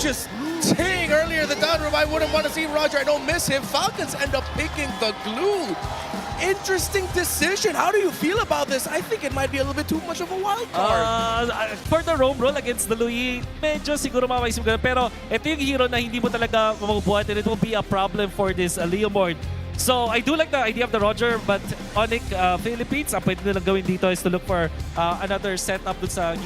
just saying earlier in the down room, I wouldn't want to see Roger. I don't miss him. Falcons end up picking the glue. Interesting decision. How do you feel about this? I think it might be a little bit too much of a wild card. For the roam roll against the Louis, medyo siguro mamaisip ka. Pero ito yung hero na hindi mo talaga mabubuhat and it will be a problem for this Leomord. So I do like the idea of the Roger, but ONIC Philippines, ang pwede nilang gawin dito is to look for another setup dun sa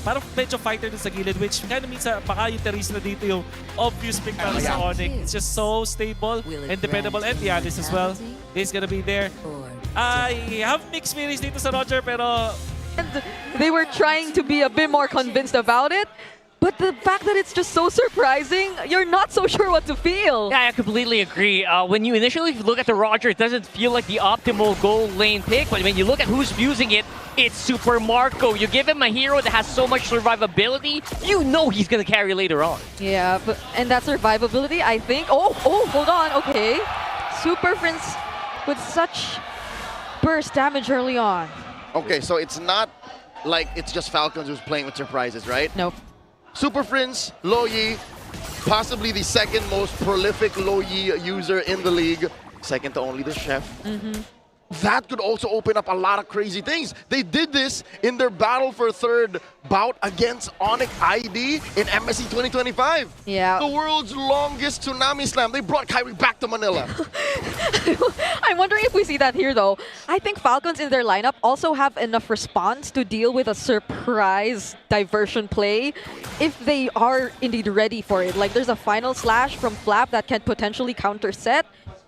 parang medyo fighter dun sa gilid, which kind of means baka yung Teres na dito yung obvious pick para sa ONIC. It's just so stable and dependable, and Yanis as well is gonna be there. I have mixed feelings dito sa Roger, pero they were trying to be a bit more convinced about it. But the fact that it's just so surprising, you're not so sure what to feel. Yeah, I completely agree. When you initially look at the Roger, it doesn't feel like the optimal goal lane pick. But when you look at who's using it, it's Super Marco. You give him a hero that has so much survivability, you know he's going to carry later on. Yeah, and that survivability, I think... Oh, hold on. Okay. Super Prince with such burst damage early on. Okay, so it's not like it's just Falcons who's playing with surprises, right? Nope. Super Prince, Loyi, possibly the second most prolific Loyi user in the league, second to only the Chef. That could also open up a lot of crazy things. They did this in their battle for third bout against ONIC ID in MSC 2025. Yeah. The world's longest Tsunami Slam. They brought Kyrie back to Manila. I'm wondering if we see that here, though. I think Falcons in their lineup also have enough response to deal with a surprise diversion play if they are indeed ready for it. Like, there's a final slash from Flap that can potentially counter set,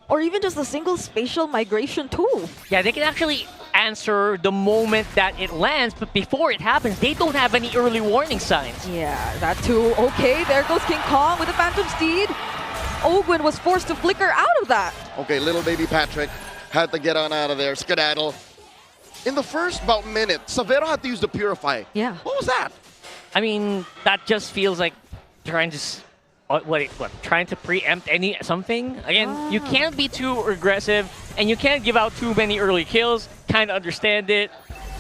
or even just a single spatial migration too. Yeah, they can actually answer the moment that it lands, but before it happens, they don't have any early warning signs. Yeah, that too. Okay, there goes King Kong with the Phantom Steed. Ogwin was forced to flicker out of that. Okay, little baby Patrick had to get on out of there, skedaddle. In the first about minute, Savero had to use the Purify. Yeah. What was that? I mean, that just feels like trying to... trying to preempt something? Again, you can't be too aggressive, and you can't give out too many early kills. Kind of understand it.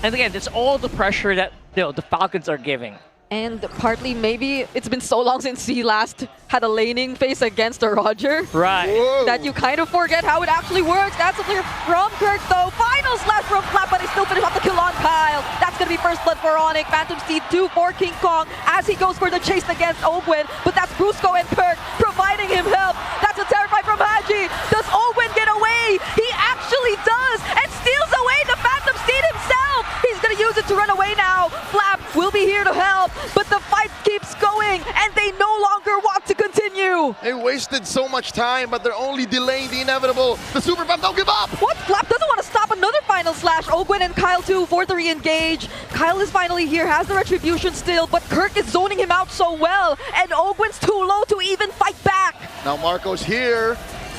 And again, it's all the pressure that the Falcons are giving. And partly maybe it's been so long since he last had a laning phase against a Roger. Right. Whoa. That you kind of forget how it actually works. That's a clear from Kirk though. Final slash from Flap, but he still finished off the kill on Kyle. That's going to be first blood for ONIC. Phantom Steed 2 for King Kong as he goes for the chase against Ogwin. But that's Brusco and Kirk providing him help. That's a terrify from Haji. Does Ogwin get away? He actually does, and steals away the Phantom Steed himself. He's going to use it to run away now. Flap will be here to help, but the fight keeps going, and they no longer want to continue. They wasted so much time, but they're only delaying the inevitable. The Super Pump don't give up! What? Flap doesn't want to stop another final slash. Ogwin and Kyle too for the re-engage. Kyle is finally here, has the retribution still, but Kirk is zoning him out so well, and Ogwin's too low to even fight back. Now Marco's here.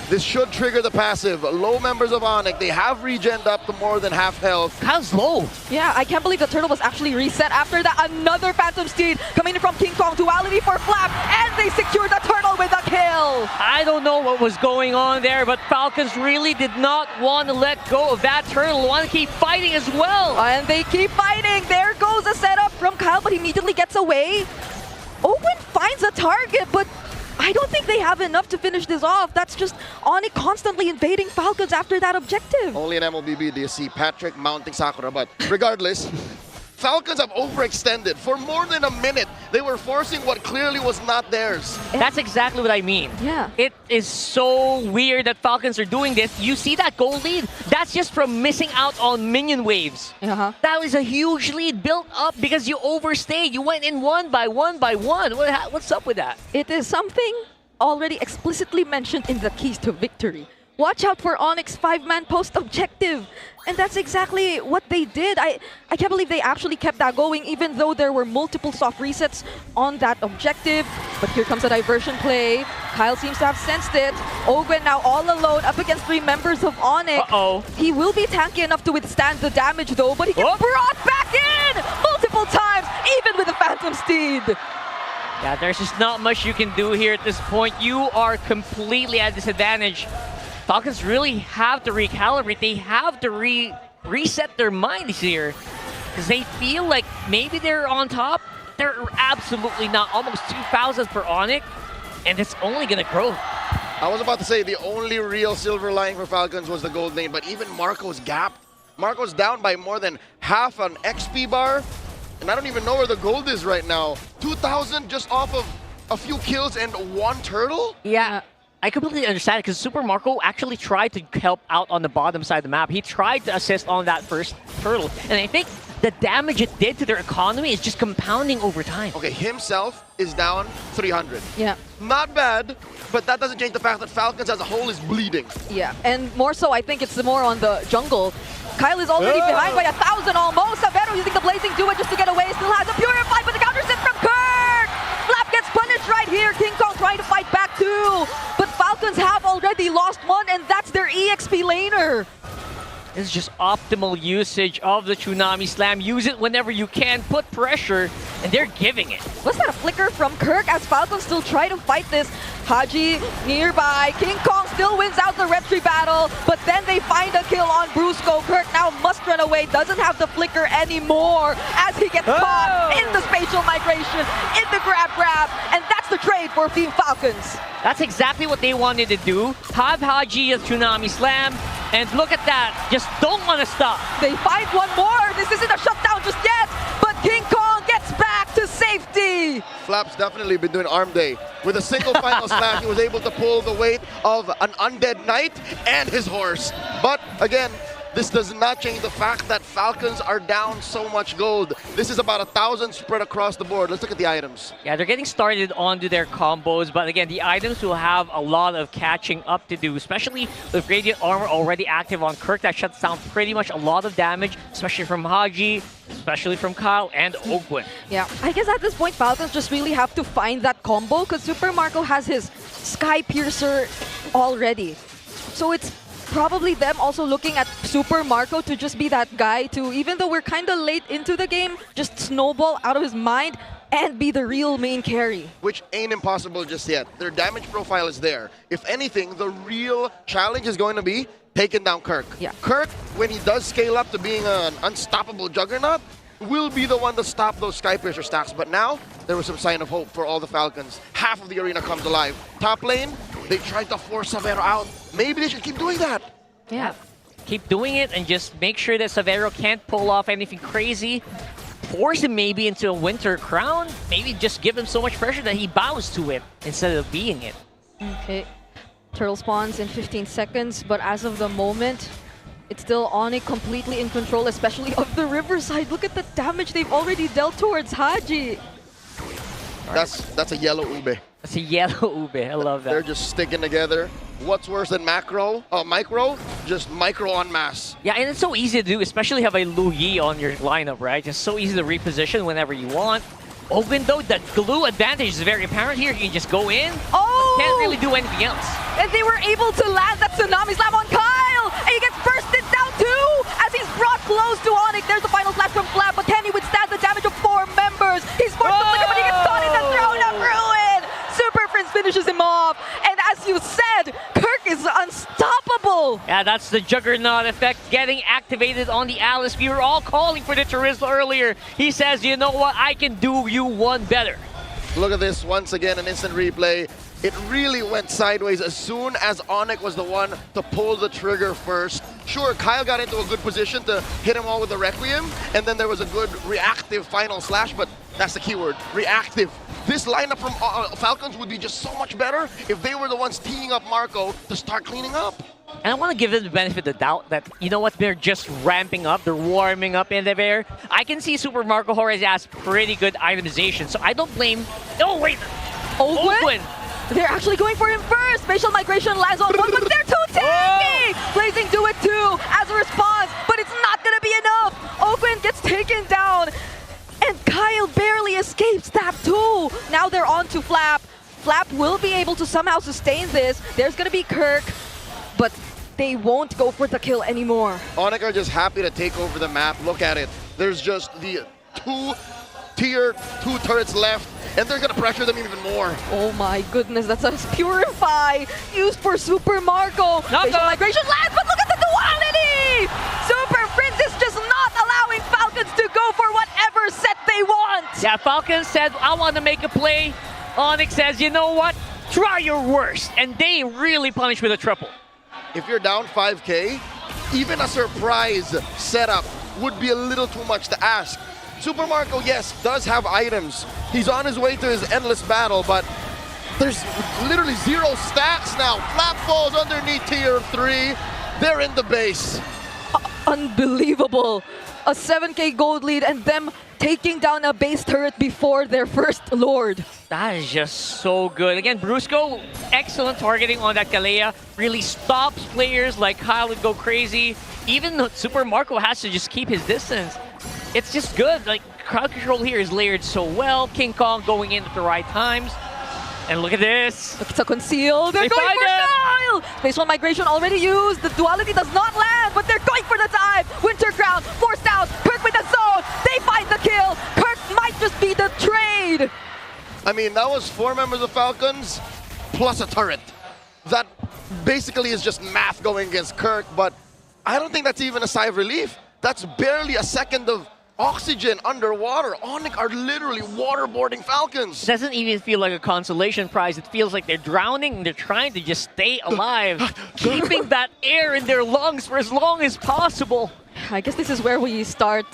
This should trigger the passive. Low members of ONIC, they have regened up to more than half health. Kyle's low. Yeah, I can't believe the turtle was actually reset after that. Another Phantom Steed coming in from King Kong. Duality for Flap, and they secured the turtle with a kill. I don't know what was going on there, but Falcons really did not want to let go of that turtle. Want to keep fighting as well. And they keep fighting. There goes a setup from Kyle, but he immediately gets away. Owen finds a target, but I don't think they have enough to finish this off. That's just ONIC constantly invading Falcons after that objective. Only in MLBB do you see Patrick mounting Sakura, but regardless, Falcons have overextended. For more than a minute, they were forcing what clearly was not theirs. That's exactly what I mean. Yeah. It is so weird that Falcons are doing this. You see that goal lead? That's just from missing out on minion waves. That was a huge lead built up because you overstayed. You went in one by one by one. What's up with that? It is something already explicitly mentioned in the keys to victory. Watch out for ONIC's 5-man post objective. And that's exactly what they did. I can't believe they actually kept that going even though there were multiple soft resets on that objective. But here comes a diversion play. Kyle seems to have sensed it. Ogwen now all alone up against 3 members of ONIC. Uh-oh. He will be tanky enough to withstand the damage though, but he gets brought back in multiple times, even with the Phantom Steed. Yeah, there's just not much you can do here at this point. You are completely at disadvantage. Falcons really have to recalibrate. They have to reset their minds here because they feel like maybe they're on top they're absolutely not. Almost 2,000 for ONIC, and it's only going to grow. I was about to say the only real silver lining for Falcons was the gold lane, but even Marco's gap. Marco's down by more than half an XP bar, and I don't even know where the gold is right now. 2,000 just off of a few kills and one turtle? Yeah. I completely understand it because Super Marco actually tried to help out on the bottom side of the map. He tried to assist on that first turtle, and I think the damage it did to their economy is just compounding over time. Okay, himself is down 300. Yeah. Not bad, but that doesn't change the fact that Falcons as a whole is bleeding. Yeah, and more so, I think it's more on the jungle. Kyle is already behind by 1,000 almost. Savero using the Blazing Duet just to get away. Still has a Purify, but the counter's in from Kirk! Flap gets punished right here. King Kong trying to fight back too. But Falcons have already lost one, and that's their EXP laner. This is just optimal usage of the Tsunami Slam. Use it whenever you can, put pressure, and they're giving it. Was that a flicker from Kirk as Falcons still try to fight this? Haji nearby. King Kong still wins out the retry battle, but then they find a kill on Brusco. Kirk now must run away, doesn't have the flicker anymore as he gets caught in the spatial migration, in the grab, and that's the trade for Team Falcons. That's exactly what they wanted to do. Have Haji a Tsunami Slam, and look at that. Just don't want to stop. They find one more. This isn't a shutdown just yet, but King Kong gets back to safety. Flap's definitely been doing arm day. With a single final slash, he was able to pull the weight of an undead knight and his horse. But again, this does not change the fact that Falcons are down so much gold. This is about 1,000 spread across the board. Let's look at the items. Yeah, they're getting started onto their combos, but again, the items will have a lot of catching up to do, especially with Radiant Armor already active on Kirk. That shuts down pretty much a lot of damage, especially from Haji, especially from Kyle and Ogwin. Yeah, I guess at this point, Falcons just really have to find that combo because Super Marco has his Sky Piercer already. So it's probably them also looking at Super Marco to just be that guy to, even though we're kind of late into the game, just snowball out of his mind and be the real main carry. Which ain't impossible just yet. Their damage profile is there. If anything, the real challenge is going to be taking down Kirk. Yeah. Kirk, when he does scale up to being an unstoppable juggernaut, will be the one to stop those Skypiercer stacks. But now, there was some sign of hope for all the Falcons. Half of the arena comes alive. Top lane, they tried to force Savero out. Maybe they should keep doing that. Yeah. Keep doing it and just make sure that Savero can't pull off anything crazy. Force him maybe into a Winter Crown. Maybe just give him so much pressure that he bows to it instead of being it. Okay. Turtle spawns in 15 seconds, but as of the moment, it's still ONIC completely in control, especially of the Riverside. Look at the damage they've already dealt towards Haji. That's a yellow ube. That's a yellow ube. I love that. They're just sticking together. What's worse than micro? Just micro en masse. Yeah, and it's so easy to do, especially have a Lu Yi on your lineup, right? It's so easy to reposition whenever you want. Ogwin, though, the glue advantage is very apparent here. He can just go in. Oh! Can't really do anything else. And they were able to land that Tsunami Slam on Kyle! And he gets bursted down too! As he's brought close to ONIC. There's the final slash from Flap, but can he withstand the damage of 4 members? He's forced to flicker, but he gets caught in the throne of ruin! Super Prince finishes him off. And as you said, Kirk is unstoppable! Yeah, that's the Juggernaut effect getting activated on the Alice. We were all calling for the Terizla earlier. He says, you know what, I can do you one better. Look at this, once again, an instant replay. It really went sideways as soon as ONIC was the one to pull the trigger first. Sure, Kyle got into a good position to hit him all with the Requiem, and then there was a good reactive final slash, but that's the keyword, reactive. This lineup from Falcons would be just so much better if they were the ones teeing up Marco to start cleaning up. And I want to give them the benefit of the doubt that, you know what, they're just ramping up, they're warming up in the air. I can see Super Marco Horace has pretty good itemization, so I don't blame... Oh, wait! Ogwin? They're actually going for him first! Spatial migration lands on one, but they're too tanky! Blazing do it too as a response, but it's not gonna be enough! Ogwin gets taken down, and Kyle barely escapes that too! Now they're on to Flap. Flap will be able to somehow sustain this. There's gonna be Kirk, but they won't go for the kill anymore. ONIC are just happy to take over the map. Look at it. There's just the two turrets left, and they're gonna pressure them even more. Oh my goodness, that's a Purify used for Super Marco. Spatial migration lands, but look at the duality! Super Prince is just not allowing Falcons to go for whatever set they want. Yeah, Falcons said, I want to make a play. ONIC says, you know what? Try your worst. And they really punish with a triple. If you're down 5K, even a surprise setup would be a little too much to ask. Super Marco, yes, does have items. He's on his way to his endless battle, but there's literally 0 stacks now. Flap falls underneath tier 3. They're in the base. Unbelievable. A 7K gold lead and them taking down a base turret before their first Lord. That is just so good. Again, Brusco, excellent targeting on that Kalea. Really stops players like Kyle would go crazy. Even Super Marco has to just keep his distance. It's just good. Like, crowd control here is layered so well. King Kong going in at the right times. And look at this. It's a conceal. They're They going find for it. Kyle! Phase 1 migration already used. The duality does not land, but they're going for the dive. Winter Crown forced out. Kirk with the zone. They find the kill. Kirk might just be the trade. I mean, that was 4 members of Falcons plus a turret. That basically is just math going against Kirk, but I don't think that's even a sigh of relief. That's barely a second of oxygen underwater. ONIC are literally waterboarding Falcons. It doesn't even feel like a consolation prize. It feels like they're drowning and they're trying to just stay alive, keeping that air in their lungs for as long as possible. I guess this is where we start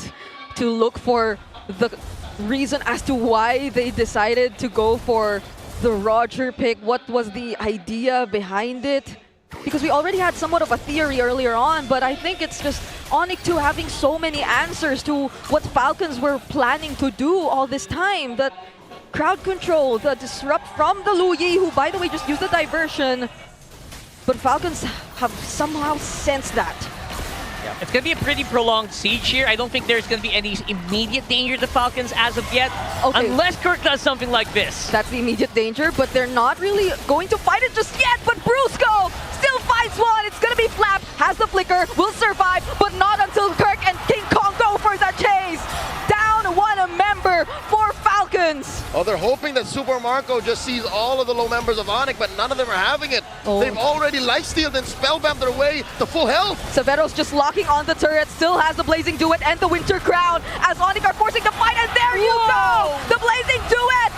to look for the reason as to why they decided to go for the Roger pick. What was the idea behind it? Because we already had somewhat of a theory earlier on, but I think it's just ONIC 2 having so many answers to what Falcons were planning to do all this time. The crowd control, the disrupt from the Lu Yi, who by the way just used the diversion. But Falcons have somehow sensed that. It's going to be a pretty prolonged siege here. I don't think there's going to be any immediate danger to Falcons as of yet, Okay. unless Kirk does something like this. That's the immediate danger, but they're not really going to fight it just yet. But Brusco still fights one. It's going to be Flap, has the flicker, will survive, but not until Kirk and King Kong go for the chase. Down 1 member for Falcons. Oh, they're hoping that Super Marco just sees all of the low members of ONIC, but none of them are having it. Oh. They've already lifestealed and spellbound their way to full health. Severo's just locking on the turret, still has the Blazing Duet and the Winter Crown as ONIC are forcing the fight, and there you go! The Blazing Duet